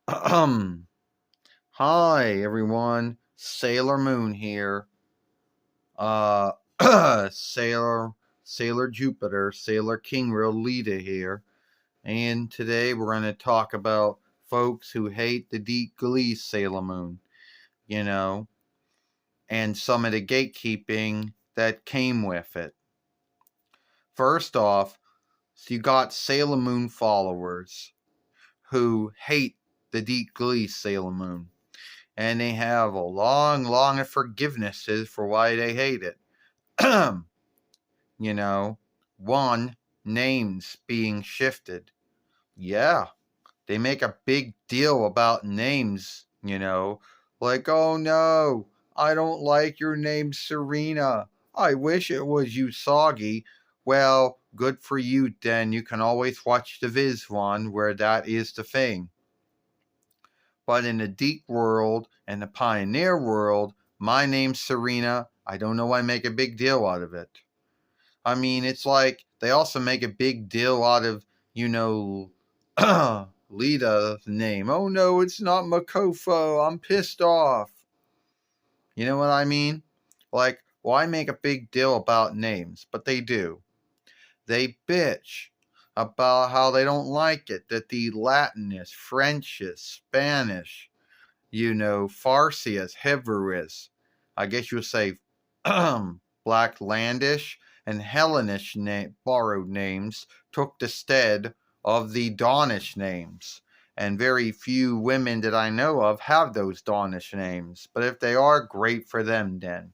Hi everyone, Sailor Moon here. Uh, Sailor Jupiter, Sailor King Lolita here, and today we're going to talk about folks who hate the deep glee Sailor Moon, you know, and some of the gatekeeping that came with it. First off, so you got Sailor Moon followers who hate the deep glee Sailor Moon. And they have a long of forgivenesses for why they hate it. you know, one, names being shifted. Yeah, they make a big deal about names, like, oh no, I don't like your name, Serena. I wish it was Usagi. Well, good for you, then. You can always watch the Viz one where that is the thing. But in the Deep world and the Pioneer world, my name's Serena. I don't know why I make a big deal out of it. I mean, it's like they also make a big deal out of, you know, Lita's name. Oh no, it's not Makofo. I'm pissed off. You know what I mean? Like, why make a big deal about names? But they do. They bitch about how they don't like it, that the Latin is, French is, Spanish, Farsi is, Hebrew is. I guess you would say Blacklandish and Hellenish borrowed names took the stead of the Daunish names. And very few women that I know of have those Daunish names. But if they are, great for them then.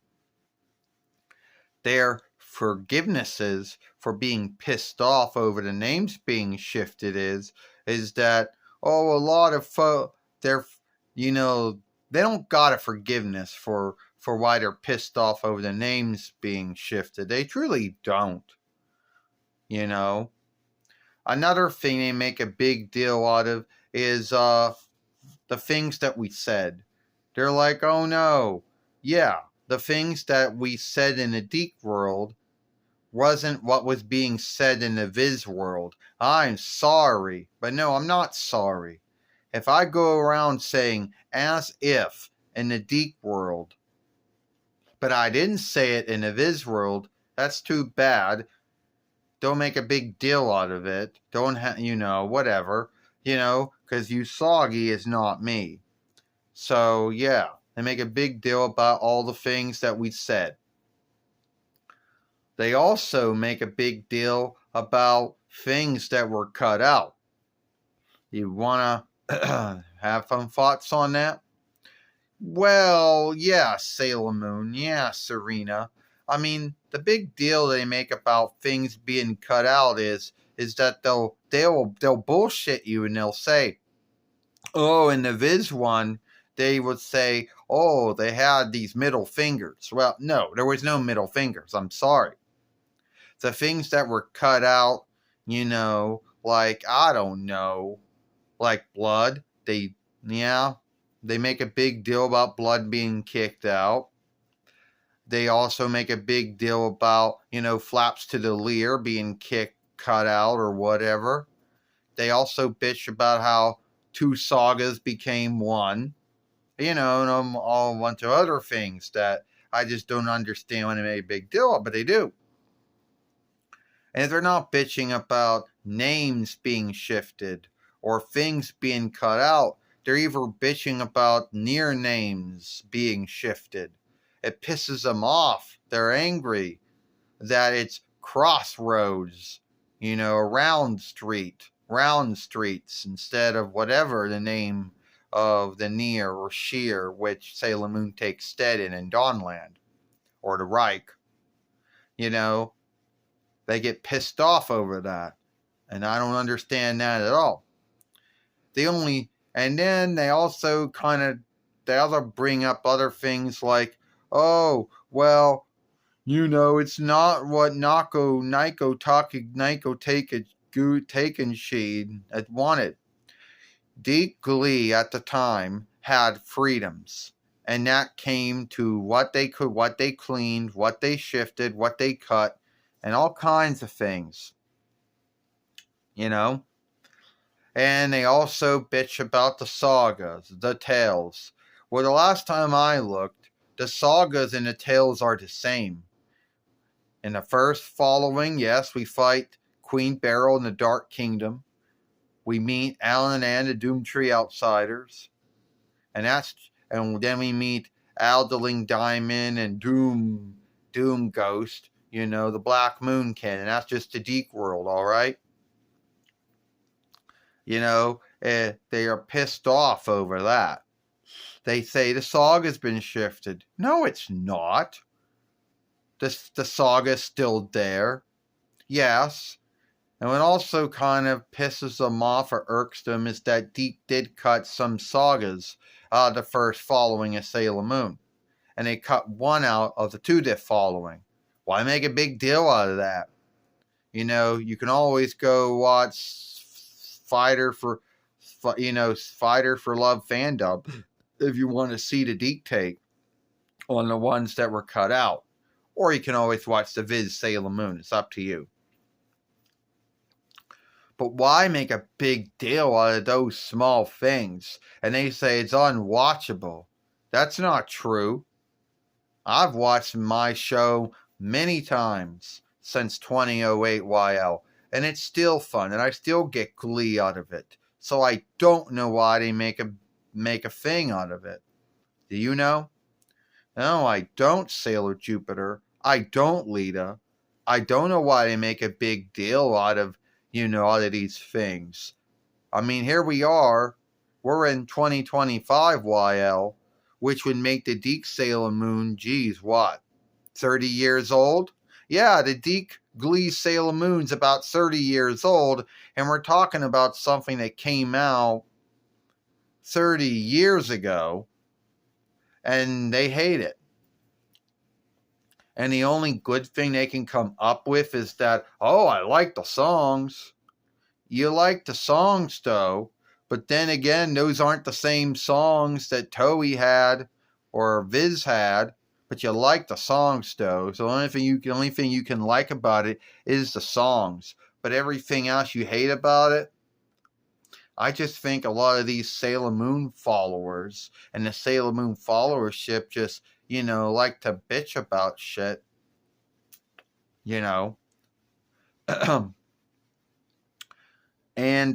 Their forgivenesses for being pissed off over the names being shifted is that, oh, a lot of they're they don't got a forgiveness for why they're pissed off over the names being shifted. They truly don't. Another thing they make a big deal out of is the things that we said. They're like, oh no, yeah, the things that we said in the Deep world wasn't what was being said in the Viz world. I'm sorry. But no, I'm not sorry. If I go around saying as if in the Deep world, but I didn't say it in the Viz world, that's too bad. Don't make a big deal out of it. Don't whatever. Because Usagi is not me. So, yeah, they make a big deal about all the things that we said. They also make a big deal about things that were cut out. You want to have some thoughts on that? Well, yeah, Sailor Moon. Yeah, Serena. I mean, the big deal they make about things being cut out is that they'll bullshit you and they'll say, oh, in the Viz one, they would say, oh, they had these middle fingers. Well, no, there was no middle fingers. I'm sorry. The things that were cut out, like, I don't know, like blood, they make a big deal about blood being kicked out. They also make a big deal about, flaps to the leer being cut out or whatever. They also bitch about how two sagas became one, and all a bunch of other things that I just don't understand when they make a big deal of, but they do. And if they're not bitching about names being shifted or things being cut out, they're either bitching about near names being shifted. It pisses them off. They're angry that it's crossroads, round streets instead of whatever the name of the near or sheer which Sailor Moon takes stead in Dawnland or the Reich. They get pissed off over that. And I don't understand that at all. And then they also bring up other things like, oh, well, it's not what Naiko Takenshi had wanted. Deep Glee at the time had freedoms. And that came to what they cleaned, what they shifted, what they cut, and all kinds of things. And they also bitch about the sagas, the tales. Well, the last time I looked, the sagas and the tales are the same. In the first following, yes, we fight Queen Beryl in the Dark Kingdom. We meet Alan and Anne, the Doomtree Outsiders. And then we meet Aldeling Diamond and Doom Ghost, the Black Moon King, and that's just the Deke world, all right? They are pissed off over that. They say the saga's been shifted. No, it's not. The saga's still there. Yes. And what also kind of pisses them off or irks them is that Deke did cut some sagas out of the first following of Sailor Moon. And they cut one out of the two that following. Why make a big deal out of that? You can always go watch Fighter for Love fandom if you want to see the Deke take on the ones that were cut out. Or you can always watch the Viz Sailor Moon. It's up to you. But why make a big deal out of those small things? And they say it's unwatchable. That's not true. I've watched my show many times since 2008 YL, and it's still fun, and I still get glee out of it. So I don't know why they make a thing out of it. Do you know? No, I don't, Sailor Jupiter. I don't, Lita. I don't know why they make a big deal out of these things. I mean, here we are. We're in 2025 YL, which would make the Deke Sailor Moon, 30 years old? Yeah, the Deke Glee Sailor Moon's about 30 years old, and we're talking about something that came out 30 years ago, and they hate it. And the only good thing they can come up with is that, oh, I like the songs. You like the songs, though, but then again, those aren't the same songs that Toei had or Viz had, but you like the songs, though. So the only thing you can like about it is the songs, but everything else you hate about it. I just think a lot of these Sailor Moon followers and the Sailor Moon followership just, like to bitch about shit. And,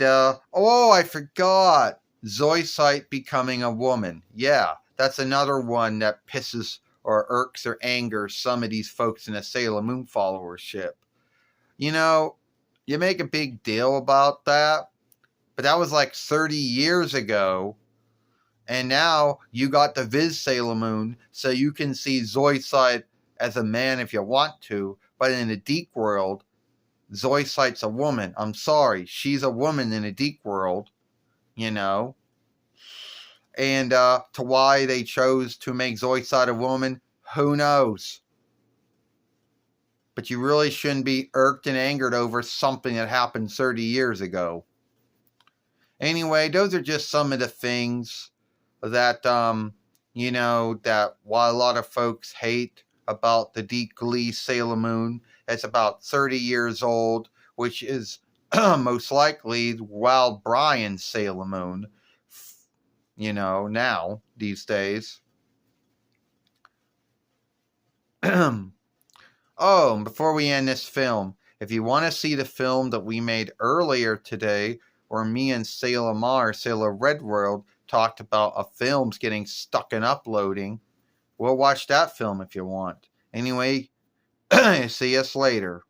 I forgot. Zoisite becoming a woman. Yeah, that's another one that pisses or irks or angers some of these folks in the Sailor Moon followership. You make a big deal about that, but that was like 30 years ago. And now you got the Viz Sailor Moon, so you can see Zoisite as a man if you want to, but in the Deke world, Zoisite's a woman. I'm sorry, she's a woman in a Deke world, And to why they chose to make Zoisite a woman, who knows? But you really shouldn't be irked and angered over something that happened 30 years ago. Anyway, those are just some of the things that, that while a lot of folks hate about the Deke Glee Sailor Moon, it's about 30 years old, which is most likely Wild Brian's Sailor Moon, now, these days. Oh, before we end this film, if you want to see the film that we made earlier today, where me and Sailor Red World, talked about a film's getting stuck in uploading, we'll watch that film if you want. Anyway, see us later.